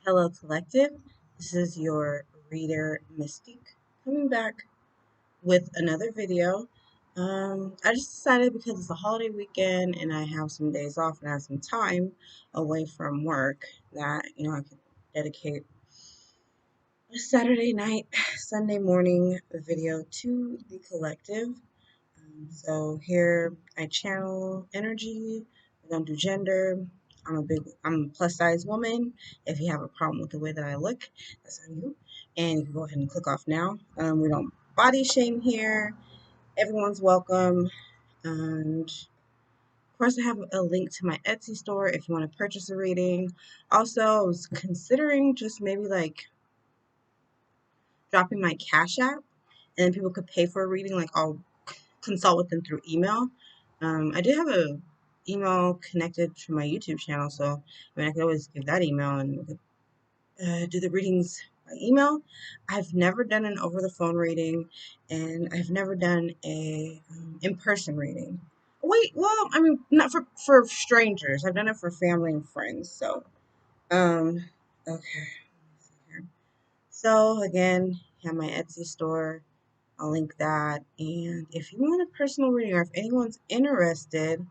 Hello, Collective. This is your reader Mystique coming back with another video. I just decided because it's a holiday weekend and I have some days off and I have some time away from work that I could dedicate a Saturday night, Sunday morning video to the collective. So here I channel energy. I don't do gender. I'm a plus size woman. If you have a problem with the way that I look, that's on you. And you can go ahead and click off now. We don't body shame here. Everyone's welcome. And of course, I have a link to my Etsy store if you want to purchase a reading. Also, I was considering just maybe like dropping my Cash App, and then people could pay for a reading. Like I'll consult with them through email. I do have a email connected to my YouTube channel, so I could always give that email and we could, do the readings by email. I've never done an over the phone reading, and I've never done a in person reading. Wait, well, I mean, not for strangers. I've done it for family and friends. So, okay. So again, I have my Etsy store. I'll link that. And if you want a personal reading or if anyone's interested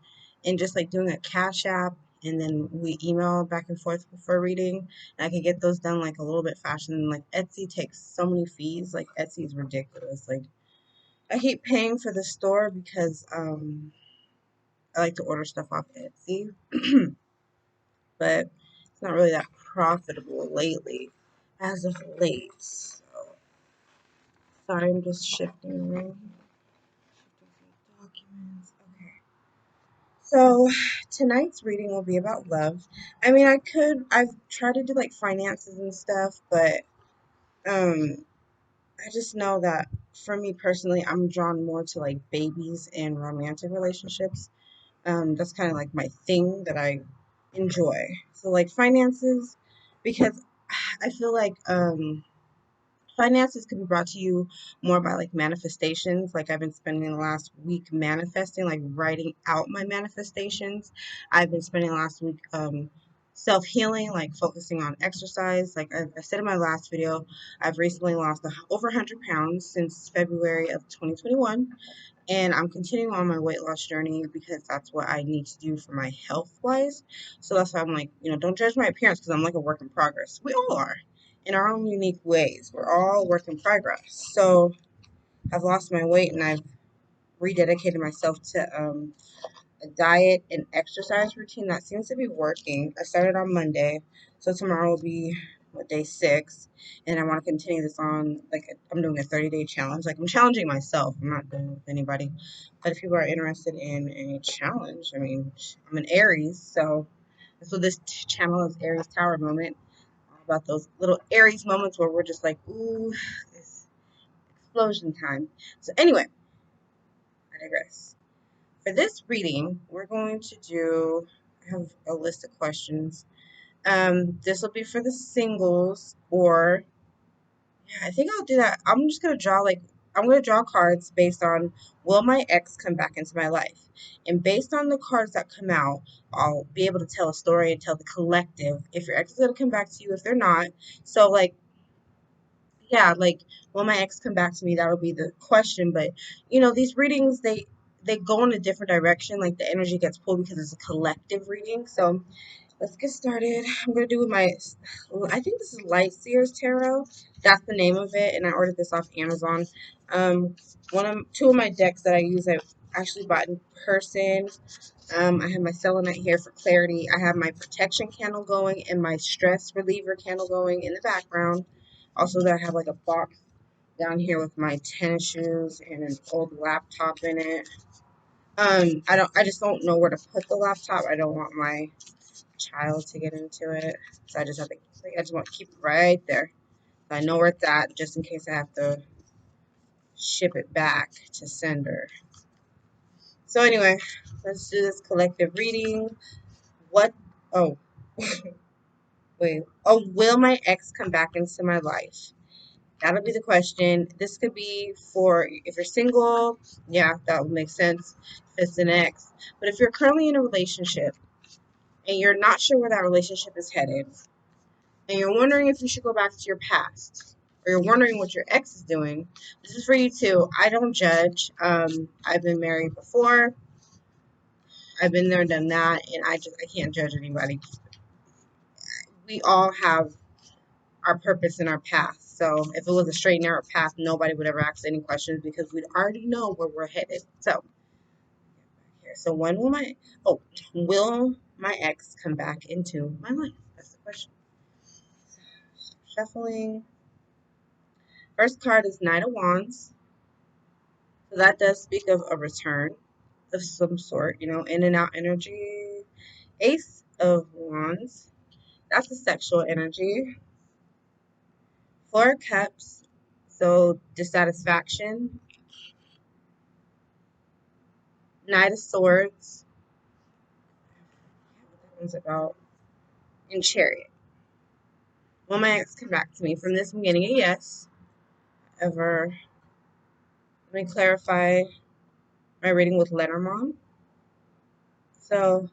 in just like doing a Cash App and then we email back and forth for a reading, and I can get those done like a little bit faster than like Etsy takes so many fees. Like Etsy is ridiculous. Like I hate paying for the store because I like to order stuff off Etsy, but it's not really that profitable lately as of late. So sorry, I'm just shifting around. Documents. Okay. So tonight's reading will be about love. I've tried to do like finances and stuff, but um, I just know that for me personally, I'm drawn more to like babies and romantic relationships. That's kind of like my thing that I enjoy. So like finances, because I feel like finances can be brought to you more by like manifestations. Like I've been spending the last week manifesting, like writing out my manifestations. I've been spending the last week self healing, like focusing on exercise. Like I said in my last video, I've recently lost over 100 pounds since February of 2021. And I'm continuing on my weight loss journey because that's what I need to do for my health wise. So that's why I'm like, don't judge my appearance because I'm like a work in progress. We all are in our own unique ways. We're all work in progress. So I've lost my weight and I've rededicated myself to a diet and exercise routine that seems to be working. I started on Monday, so tomorrow will be day 6, and I want to continue this on. Like I'm doing a 30-day challenge. Like I'm challenging myself. I'm not doing it with anybody. But if people are interested in a challenge, I mean, I'm an Aries, so this channel is Aries Tower moment. All about those little Aries moments where we're just like, ooh, it's explosion time. So anyway, I digress. For this reading, we're going to do, I have a list of questions. This will be for the singles, or, yeah, I think I'll do that. I'm going to draw cards based on will my ex come back into my life? And based on the cards that come out, I'll be able to tell a story and tell the collective if your ex is going to come back to you, if they're not. So, like, yeah, like, will my ex come back to me? That'll be the question. But these readings, they go in a different direction. Like the energy gets pulled because it's a collective reading. So let's get started. I'm gonna do with I think this is Light Seers Tarot. That's the name of it, and I ordered this off Amazon. Um, two of my decks that I use, I actually bought in person. I have my selenite here for clarity. I have my protection candle going and my stress reliever candle going in the background. Also, that I have like a box down here with my tennis shoes and an old laptop in it. I just don't know where to put the laptop. I don't want my child to get into it, so I just want to keep it right there. So I know where it's at, just in case I have to ship it back to sender. So anyway, let's do this collective reading. What? Oh, wait. Oh, will my ex come back into my life? That'll be the question. This could be for if you're single, yeah, that would make sense. If it's an ex. But if you're currently in a relationship and you're not sure where that relationship is headed, and you're wondering if you should go back to your past, or you're wondering what your ex is doing, this is for you too. I don't judge. I've been married before. I've been there, done that, and I can't judge anybody. We all have our purpose and our path. So if it was a straight narrow path, nobody would ever ask any questions because we'd already know where we're headed. So here, so when will will my ex come back into my life? That's the question. Shuffling. First card is Knight of Wands. So that does speak of a return of some sort, in and out energy. Ace of Wands. That's a sexual energy. Four of Cups. So dissatisfaction. Knight of Swords. What that one's about. And Chariot. Will my ex come back to me? From this, I'm getting a yes. Ever. Let me clarify my reading with Lenormand. So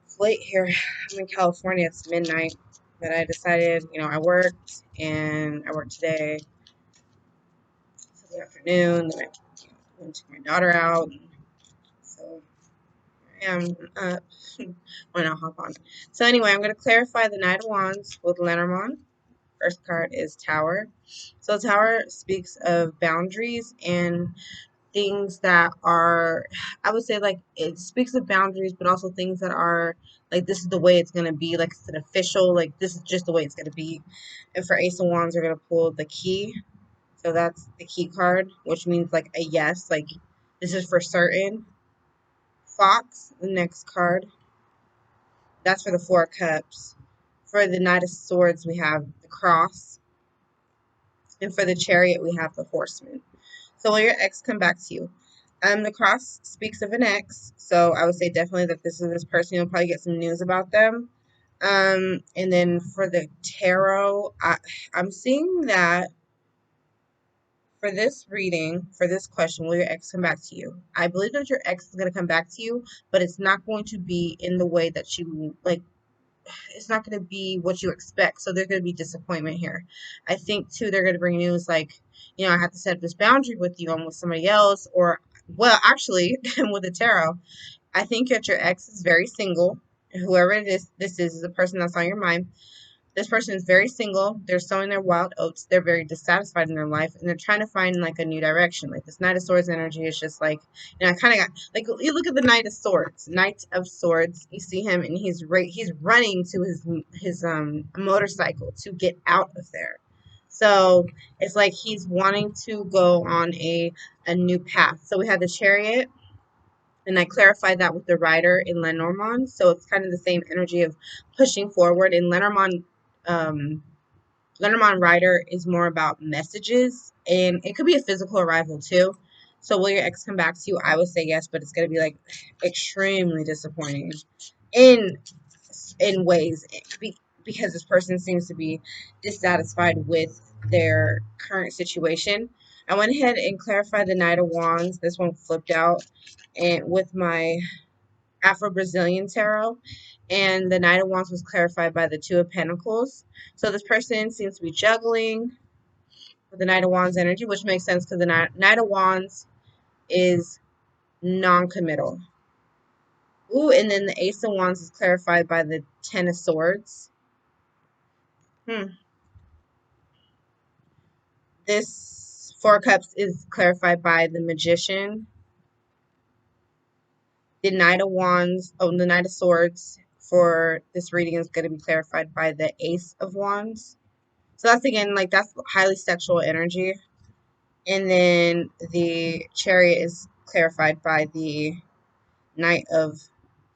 it's late here. I'm in California. It's midnight. But I decided, I worked and I worked today till the afternoon. Then I went to my daughter out. So I am up. Why not hop on? So anyway, I'm going to clarify the Knight of Wands with Lenormand. First card is Tower. So Tower speaks of boundaries and things that are, I would say, like, it speaks of boundaries, but also things that are like, this is the way it's going to be, like it's an official, like this is just the way it's going to be. And for Ace of Wands, we're going to pull the key. So that's the key card, which means like a yes, like this is for certain. Fox, the next card, that's for the Four of Cups. For the Knight of Swords, we have the Cross. And for the Chariot, we have the Horseman. So will your ex come back to you? The cross speaks of an ex, so I would say definitely that this is this person. You'll probably get some news about them. And then for the tarot, I'm seeing that for this reading, for this question, will your ex come back to you? I believe that your ex is going to come back to you, but it's not going to be in the way that you like. It's not going to be what you expect. So there's going to be disappointment here. I think too, they're going to bring news like, I have to set up this boundary with you. I'm with somebody else, or well, actually, with the tarot, I think that your ex is very single. Whoever it is, this is the person that's on your mind. This person is very single. They're sowing their wild oats. They're very dissatisfied in their life, and they're trying to find like a new direction. Like this Knight of Swords energy is just like, I kind of got like, you look at the Knight of Swords. Knight of Swords. You see him, and he's running to his motorcycle to get out of there. So it's like he's wanting to go on a new path. So we have the Chariot. And I clarified that with the rider in Lenormand. So it's kind of the same energy of pushing forward. In Lenormand rider is more about messages, and it could be a physical arrival too. So will your ex come back to you? I would say yes, but it's going to be like extremely disappointing in ways because this person seems to be dissatisfied with their current situation. I went ahead and clarified the Knight of Wands. This one flipped out and with my Afro-Brazilian tarot, and the Knight of Wands was clarified by the Two of Pentacles. So this person seems to be juggling with the Knight of Wands energy, which makes sense because the Knight of Wands is non-committal. Ooh, and then the Ace of Wands is clarified by the Ten of Swords. This Four of Cups is clarified by the Magician. The Knight of Wands, the Knight of Swords for this reading is going to be clarified by the Ace of Wands. So that's again, like that's highly sexual energy. And then the Chariot is clarified by the Knight of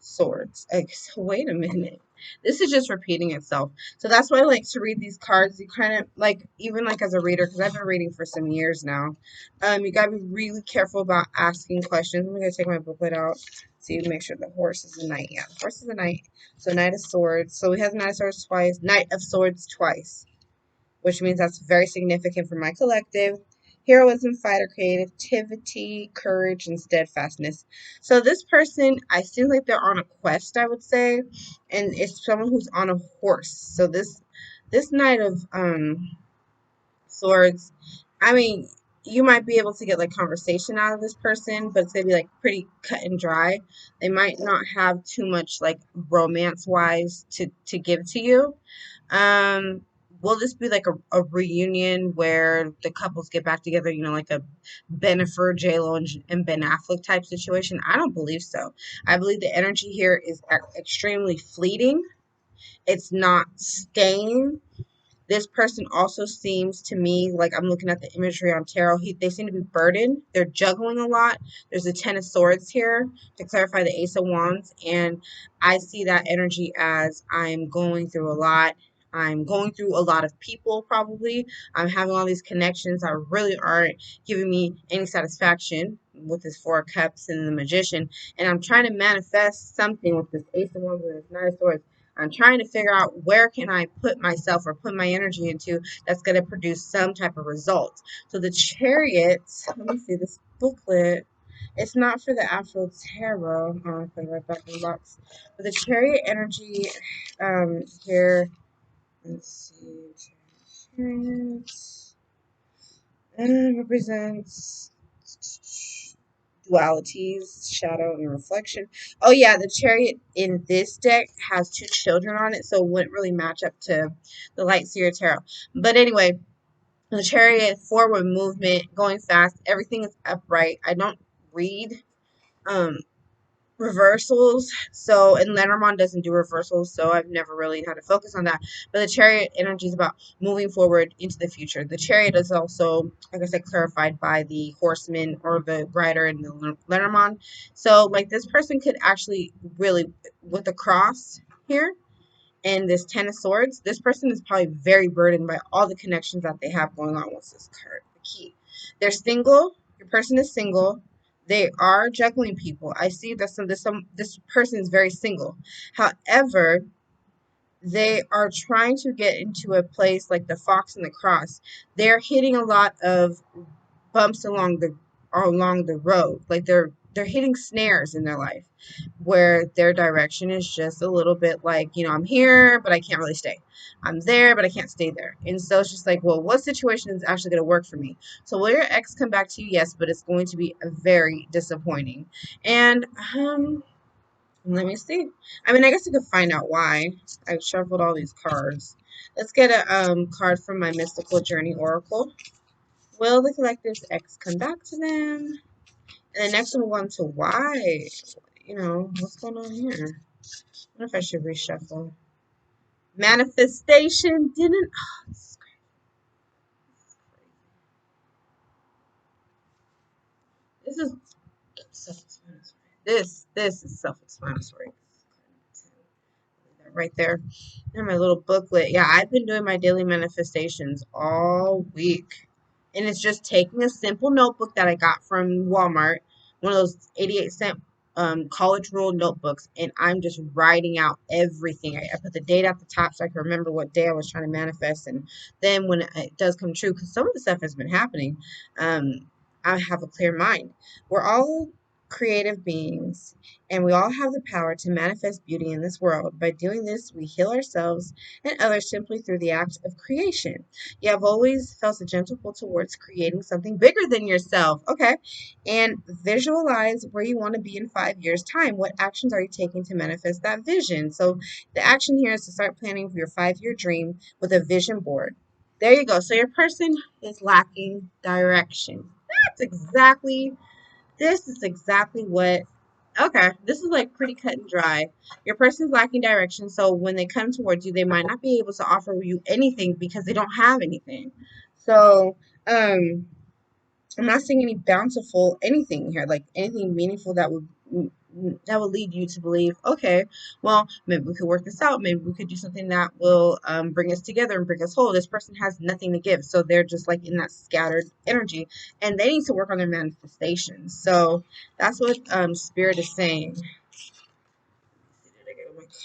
Swords. So wait a minute. This is just repeating itself. So that's why I like to read these cards. You kind of like, even like as a reader, because I've been reading for some years now. You gotta be really careful about asking questions. I'm gonna take my booklet out so you make sure the horse is a knight. Yeah, the horse is a knight. So Knight of Swords. So we have Knight of Swords twice. Knight of Swords twice, which means that's very significant for my collective. Heroism, fighter, creativity, courage, and steadfastness. So this person, I feel like they're on a quest, I would say, and it's someone who's on a horse. So this Knight of Swords, I mean, you might be able to get like conversation out of this person, but it's gonna be like pretty cut and dry. They might not have too much like romance wise to give to you. Um, will this be like a reunion where the couples get back together, you know, like a Bennifer, J-Lo, and Ben Affleck type situation? I don't believe so. I believe the energy here is extremely fleeting. It's not staying. This person also seems to me like I'm looking at the imagery on tarot. They seem to be burdened. They're juggling a lot. There's a Ten of Swords here to clarify the Ace of Wands, and I see that energy as I'm going through a lot. I'm going through a lot of people, probably. I'm having all these connections that really aren't giving me any satisfaction with this Four of Cups and the Magician. And I'm trying to manifest something with this Ace of Wands and this Knight of Swords. I'm trying to figure out where can I put myself or put my energy into that's going to produce some type of result. So the Chariot, let me see this booklet. It's not for the Afro Tarot. I'll put it right back in the box. But the Chariot energy here, let's see, Chariot represents dualities, shadow and reflection. Oh yeah, the Chariot in this deck has two children on it, so it wouldn't really match up to the Light Seer Tarot. But anyway, the Chariot, forward movement, going fast, everything is upright. I don't read um reversals, so and Lenormand doesn't do reversals, so I've never really had to focus on that. But the Chariot energy is about moving forward into the future. The Chariot is also, like I said, clarified by the horseman or the rider in the Lenormand. So like this person could actually really, with the cross here and this Ten of Swords, this person is probably very burdened by all the connections that they have going on. What's this card? The key. They're single. Your person is single. They are juggling people. I see that this person is very single. However, they are trying to get into a place like the fox and the cross. They're hitting a lot of bumps along the road. Like they're hitting snares in their life where their direction is just a little bit like, you know, I'm here, but I can't really stay. I'm there, but I can't stay there. And so it's just like, well, what situation is actually going to work for me? So will your ex come back to you? Yes, but it's going to be very disappointing. And let me see. I mean, I guess I could find out why. I shuffled all these cards. Let's get a card from my Mystical Journey Oracle. Will the collective's ex come back to them? And the next one, we'll go on to why. You know, what's going on here? I wonder if I should reshuffle. Manifestation didn't. Oh, this is self-explanatory. This is self-explanatory. Right there. And my little booklet. Yeah, I've been doing my daily manifestations all week. And it's just taking a simple notebook that I got from Walmart, one of those 88-cent college ruled notebooks, and I'm just writing out everything. I put the date at the top so I can remember what day I was trying to manifest. And then when it does come true, because some of the stuff has been happening, I have a clear mind. We're all creative beings, and we all have the power to manifest beauty in this world. By doing this, we heal ourselves and others simply through the act of creation. You have always felt a gentle pull towards creating something bigger than yourself. Okay. And visualize where you want to be in 5 years' time. What actions are you taking to manifest that vision? So the action here is to start planning for your 5 year dream with a vision board. There you go. So your person is lacking direction. This is exactly what. Okay, this is like pretty cut and dry. Your person's lacking direction, so when they come towards you, they might not be able to offer you anything because they don't have anything. So, I'm not seeing any bountiful anything here, like anything meaningful that would lead you to believe, okay, well, maybe we could work this out. Maybe we could do something that will bring us together and bring us whole. This person has nothing to give, so they're just like in that scattered energy, and they need to work on their manifestations. So that's what Spirit is saying.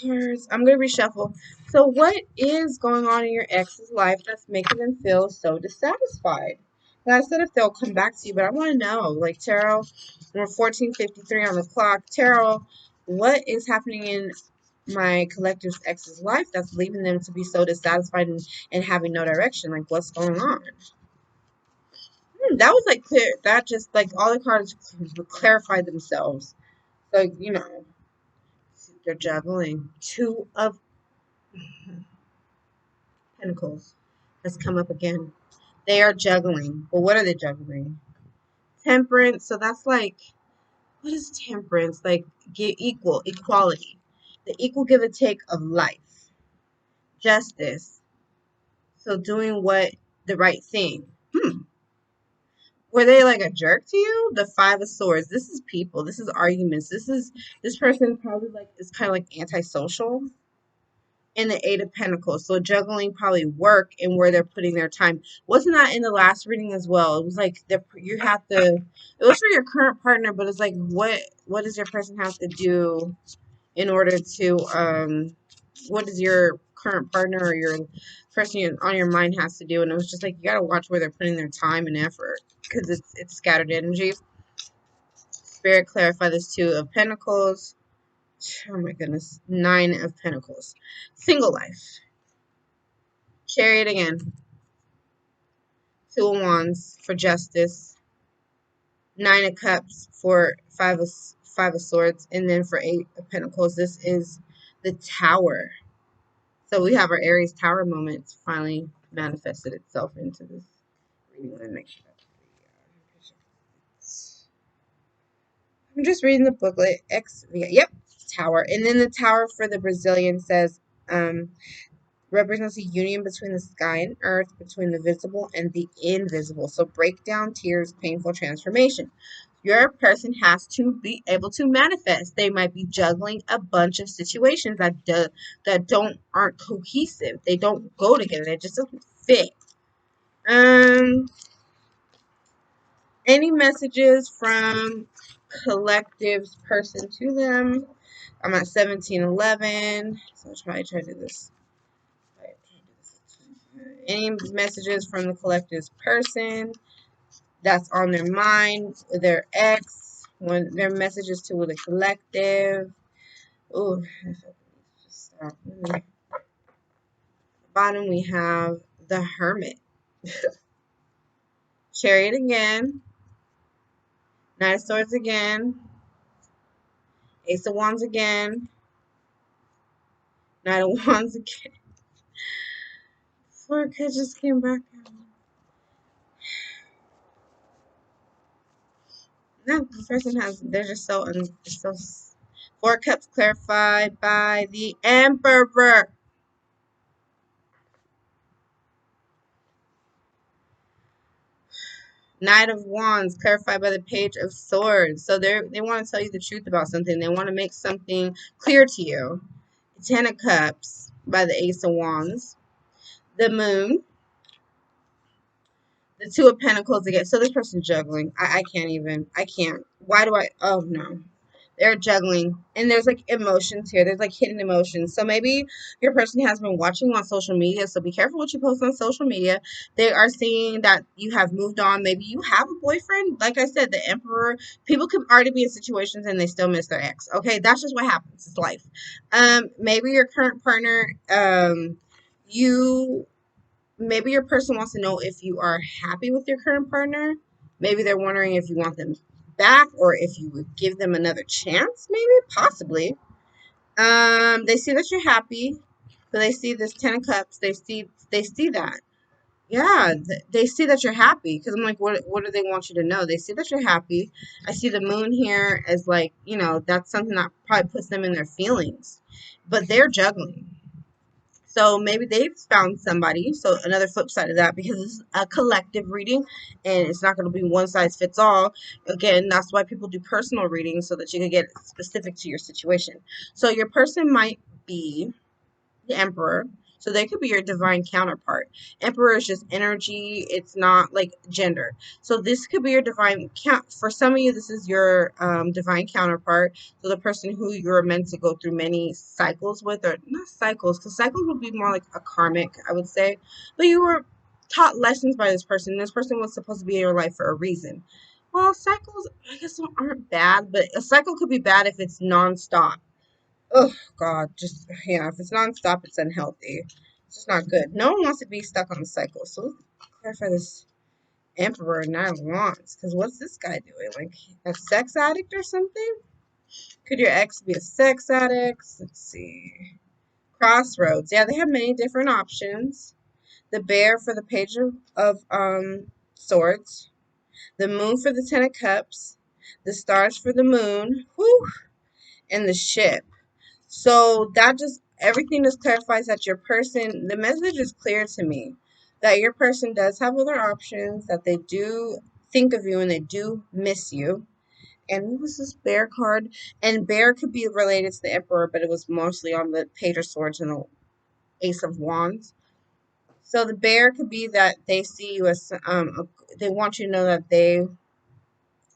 Cards. I'm going to reshuffle. So, what is going on in your ex's life that's making them feel so dissatisfied? I said if they'll come back to you, but I want to know, like, Tarot, we're 14:53 on the clock. Tarot, what is happening in my collective's ex's life that's leaving them to be so dissatisfied and having no direction? Like, what's going on? That was like clear. That just like all the cards clarified themselves. Like, they're juggling. Two of Pentacles has come up again. They are juggling. But what are they juggling? Temperance. So that's like, what is temperance? Like, equality. The equal give and take of life. Justice. So doing the right thing. Were they like a jerk to you? The Five of Swords. This is people. This is arguments. This person probably like is kind of like antisocial. In the Eight of Pentacles. So juggling probably work and where they're putting their time. Wasn't that in the last reading as well? It was like you have to. It was for your current partner, but it's like what does your person have to do in order to what does your current partner or your person on your mind has to do? And it was just like you gotta watch where they're putting their time and effort because it's scattered energy. Spirit clarify this Two of Pentacles. Oh my goodness. Nine of Pentacles. Single life. Chariot again. Two of Wands for justice. Nine of Cups for Five of Swords. And then for Eight of Pentacles, this is the Tower. So we have our Aries Tower moment finally manifested itself into this reading. Let me make sure I'm just reading the booklet. Yep, Tower. And then the Tower for the Brazilian says, represents a union between the sky and earth, between the visible and the invisible. So breakdown, tears, painful transformation. Your person has to be able to manifest. They might be juggling a bunch of situations aren't cohesive. They don't go together. They just doesn't fit. Any messages from collective's person to them? I'm at 1711. So I'll try to do this. Any messages from the collective's person that's on their mind, their ex, when their messages to the collective. Oh, just stop. Bottom we have the Hermit. Chariot again. Knight of Swords again. Ace of Wands again. Knight of Wands again. Four cards just came back. No, the person they're just so. Four Cups clarified by the Emperor. Knight of Wands clarified by the Page of Swords. So they want to tell you the truth about something. They want to make something clear to you. Ten of Cups by the Ace of Wands. The Moon. The Two of Pentacles again. So this person's juggling. I can't even. I can't. Why do I? Oh no. They're juggling. And there's like emotions here. There's like hidden emotions. So maybe your person has been watching on social media. So be careful what you post on social media. They are seeing that you have moved on. Maybe you have a boyfriend. Like I said, the Emperor. People could already be in situations and they still miss their ex. Okay, that's just what happens. It's life. Maybe your current partner, you maybe your person wants to know if you are happy with your current partner. Maybe they're wondering if you want them back or if you would give them another chance, maybe, possibly. They see that you're happy. So they see this Ten of Cups. They see that. Yeah, they see that you're happy because I'm like, what do they want you to know? They see that you're happy. I see the moon here as like, that's something that probably puts them in their feelings. But they're juggling. So maybe they've found somebody. So another flip side of that, because it's a collective reading and it's not going to be one size fits all. Again, that's why people do personal readings so that you can get specific to your situation. So your person might be the Emperor. So they could be your divine counterpart. Emperor is just energy. It's not like gender. So this could be your divine count. For some of you, this is your divine counterpart. So the person who you're meant to go through many cycles with, or not cycles, because cycles would be more like a karmic, I would say. But taught lessons by this person. This person was supposed to be in your life for a reason. Well, cycles, I guess, aren't bad, but a cycle could be bad if it's nonstop. Oh, God, just, yeah, if it's nonstop, it's unhealthy. It's just not good. No one wants to be stuck on the cycle. So let's clarify this Emperor Nine of Wands, because what's this guy doing? Like a sex addict or something? Could your ex be a sex addict? Let's see. Crossroads. Yeah, they have many different options. The bear for the page of swords. The moon for the ten of cups. The stars for the moon. Whew, and the ship. So that just everything just clarifies that your person, the message is clear to me that your person does have other options, that they do think of you and they do miss you. And what was this bear card? And bear could be related to the emperor, but it was mostly on the page of swords and the ace of wands. So the bear could be that they see you as they want you to know that they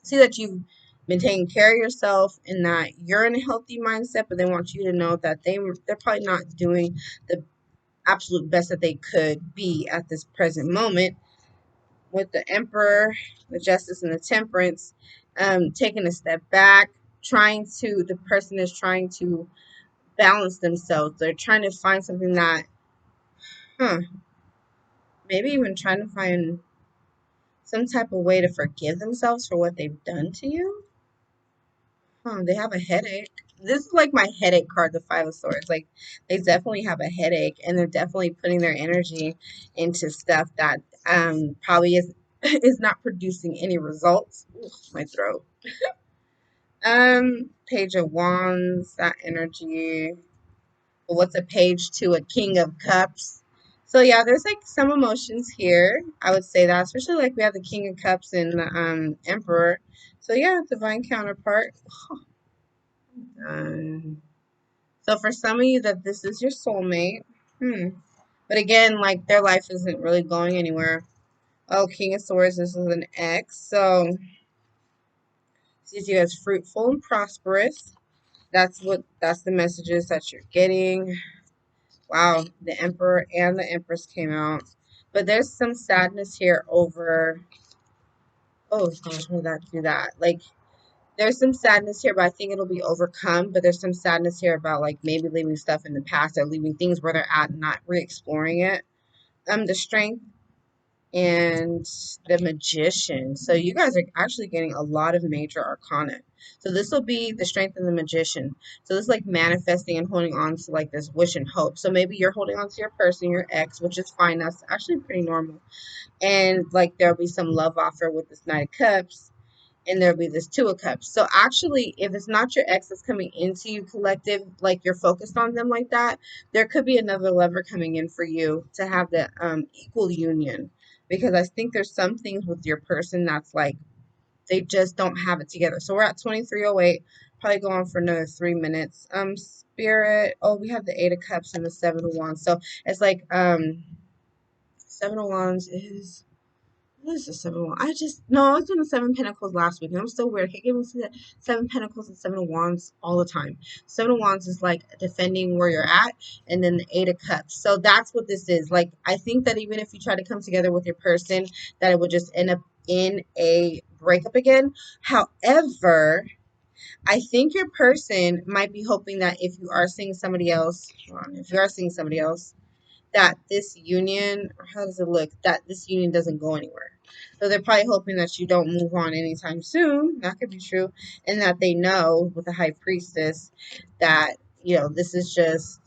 see that you've been taking care of yourself and that you're in a healthy mindset, but they want you to know that they're probably not doing the absolute best that they could be at this present moment. With the emperor, the justice, and the temperance, taking a step back, the person is trying to balance themselves. They're trying to find something that, huh, maybe even trying to find some type of way to forgive themselves for what they've done to you. Huh, they have a headache. This is like my headache card, the Five of Swords. Like, they definitely have a headache, and they're definitely putting their energy into stuff that probably is not producing any results. Ugh, my throat. Page of Wands, that energy. What's a page to a King of Cups? So yeah, there's like some emotions here. I would say that, especially like we have the King of Cups and the Emperor. So yeah, divine counterpart. So for some of you that this is your soulmate. But again, like their life isn't really going anywhere. Oh, King of Swords, this is an ex. So sees you as fruitful and prosperous. That's the messages that you're getting. Wow, the Emperor and the Empress came out. But there's some sadness here over, oh gosh, why did that do that? Like there's some sadness here, but I think it'll be overcome. But there's some sadness here about like maybe leaving stuff in the past or leaving things where they're at and not re-exploring it. The strength and the magician. So you guys are actually getting a lot of major arcana. So this will be the strength and the magician. So this is like manifesting and holding on to like this wish and hope. So maybe you're holding on to your person, your ex, which is fine. That's actually pretty normal. And like there'll be some love offer with this Knight of Cups, and there'll be this Two of Cups. So actually, if it's not your ex that's coming into you collective, like you're focused on them like that, there could be another lover coming in for you to have the equal union. Because I think there's some things with your person that's like they just don't have it together. So we're at 23:08. Probably go on for another 3 minutes. Spirit. Oh, we have the Eight of Cups and the Seven of Wands. So it's like Seven of Wands is. What is the seven of wands? I was doing the seven pentacles last week, and I'm so weird. I keep giving the seven pentacles and seven of wands all the time. Seven of wands is like defending where you're at, and then the eight of cups. So that's what this is. Like I think that even if you try to come together with your person, that it would just end up in a breakup again. However, I think your person might be hoping that if you are seeing somebody else, that this union, or how does it look, that this union doesn't go anywhere. So they're probably hoping that you don't move on anytime soon. That could be true. And that they know with the high priestess that, this is just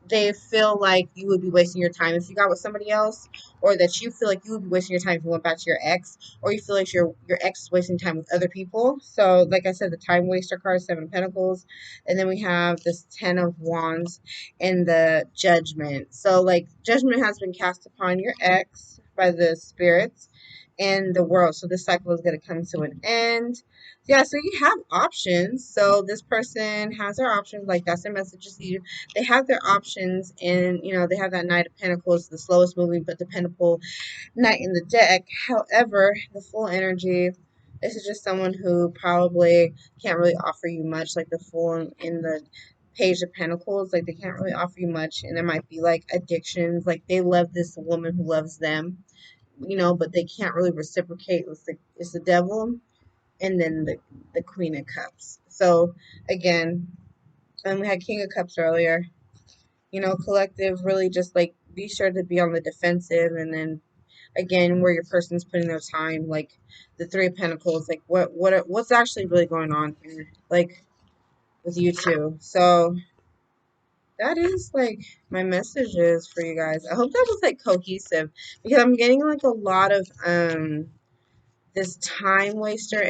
they feel like you would be wasting your time if you got with somebody else, or that you feel like you would be wasting your time if you went back to your ex, or you feel like your ex is wasting time with other people. So like I said, the time waster card, Seven of Pentacles, and then we have this Ten of Wands and the Judgment. So like judgment has been cast upon your ex by the spirits and the world. So this cycle is going to come to an end. Yeah, so you have options. So this person has their options, like that's their message to you. They have their options, and they have that Knight of Pentacles, the slowest moving but dependable knight in the deck. However, the full energy, this is just someone who probably can't really offer you much, like the Fool in the Page of Pentacles, like they can't really offer you much, and there might be like addictions, like they love this woman who loves them, but they can't really reciprocate. It's the Devil, and then the Queen of Cups. So again, we had King of Cups earlier. Collective, really just like be sure to be on the defensive, and then again, where your person's putting their time, like the Three of Pentacles, like what's actually really going on here, like with you two. So that is like my messages for you guys. I hope that was like cohesive, because I'm getting like a lot of this time waster